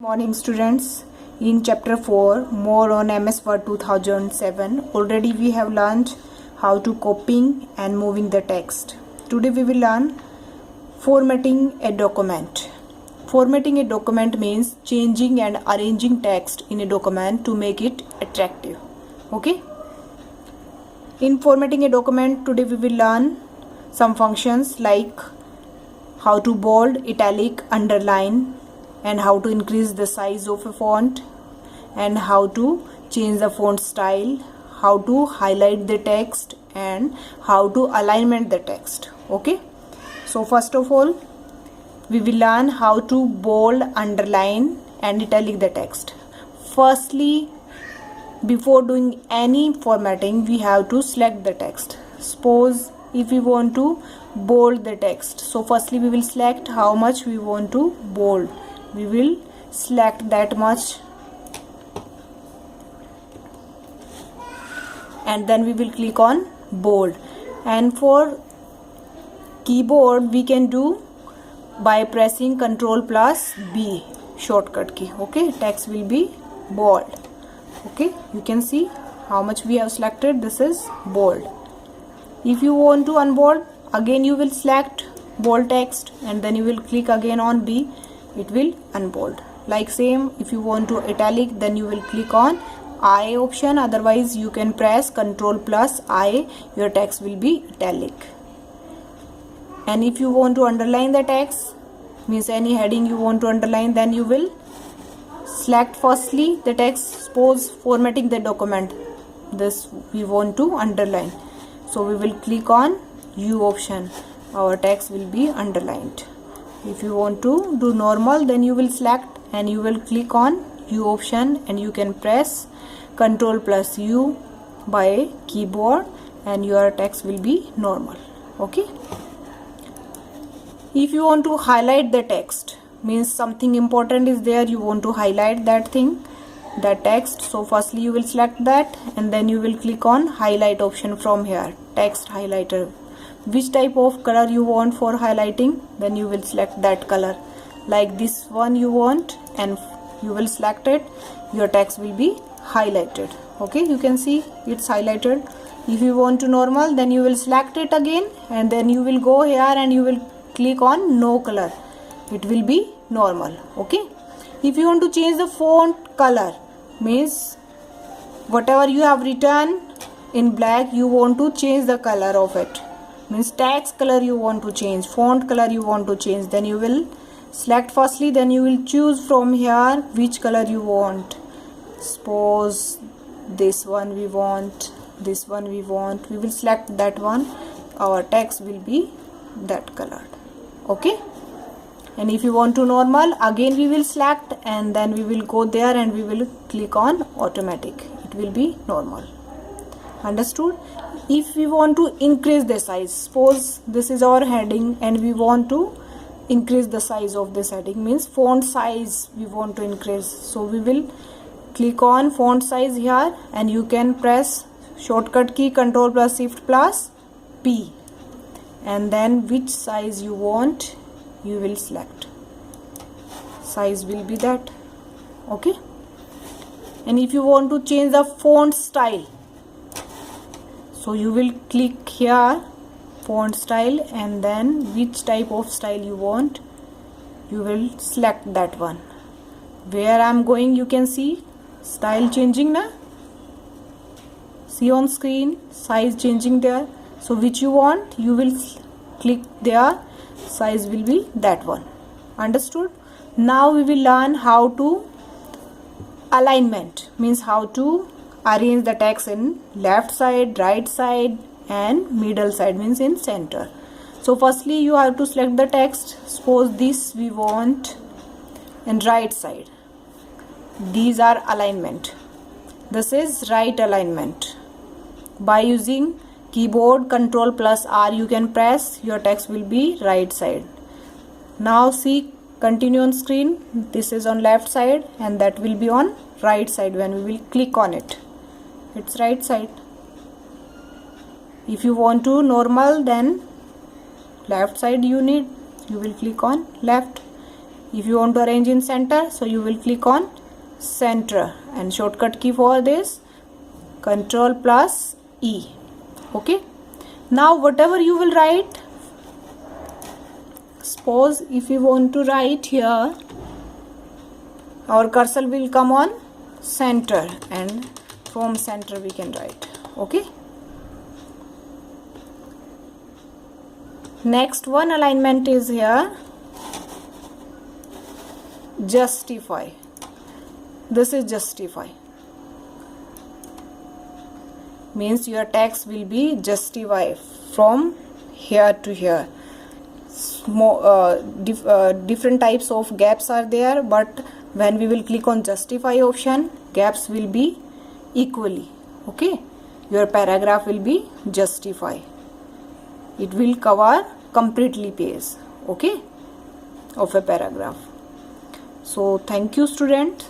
Morning students. In chapter 4 more on MS Word 2007 already we have learned how to copying and moving the text. Today we will learn formatting a document. Formatting a document means changing and arranging text in a document to make it attractive. Okay? In formatting a document today we will learn some functions like how to bold, italic, underline, and how to increase the size of a font, and how to change the font style, how to highlight the text, and how to alignment the text. Okay, so first of all we will learn how to bold, underline, and italic the text. Firstly, before doing any formatting we have to select the text. Suppose if we want to bold the text, so firstly we will select how much we want to bold. We will select that much and then we will click on bold. And for keyboard we can do by pressing Ctrl plus B shortcut key. Okay, text will be bold. Okay, you can see how much we have selected. This is bold. If you want to unbold, again you will select bold text and then you will click again on B. It will unbold. Like same, if you want to italic, then you will click on I option, otherwise you can press Ctrl plus I. Your text will be italic. And if you want to underline the text, means any heading you want to underline, then you will select firstly the text. Suppose formatting the document, this we want to underline, so we will click on U option. Our text will be underlined. If you want to do normal, then you will select and you will click on U option and you can press Ctrl plus U by keyboard and your text will be normal. Okay. If you want to highlight the text, means something important is there, you want to highlight that thing, that text, so firstly you will select that and then you will click on highlight option from here, text highlighter. Which type of color you want for highlighting, then you will select that color. Like this one you want and you will select it, your text will be highlighted. Okay, you can see it's highlighted. If you want to normal, then you will select it again and then you will go here and you will click on no color. It will be normal. Okay, if you want to change the font color, means whatever you have written in black you want to change the color of it, means text color you want to change, font color you want to change, then you will select firstly, then you will choose from here which color you want. Suppose this one we want, this one we want, we will select that one. Our text will be that colored. Okay, and if you want to normal, again we will select and then we will go there and we will click on automatic. It will be normal. Understood? If we want to increase the size, suppose this is our heading and we want to increase the size of this heading, means font size we want to increase, so we will click on font size here and you can press shortcut key Ctrl plus Shift plus P and then which size you want you will select. Size will be that. Okay, and if you want to change the font style, so you will click here font style and then which type of style you want you will select that one. Where I am going you can see style changing na, see on screen size changing there, so which you want you will click there, size will be that one. Understood? Now we will learn how to alignment, means how to arrange the text in left side, right side and middle side, means in center. So firstly you have to select the text. Suppose this we want in right side. These are alignment. This is right alignment. By using keyboard Ctrl plus R you can press, your text will be right side. Now see, continue on screen, this is on left side and that will be on right side. When we will click on it, it's right side. If you want to normal, then left side you will click on left. If you want to arrange in center, so you will click on center, and shortcut key for this Control plus E. Okay, now whatever you will write, suppose if you want to write here, our cursor will come on center, and from center we can write. Okay, next one alignment is here, justify. This is justify, means your text will be justify from here to here. Different types of gaps are there, but when we will click on justify option, gaps will be equally. Okay, your paragraph will be justify. It will cover completely page, okay, of a paragraph. So thank you, student.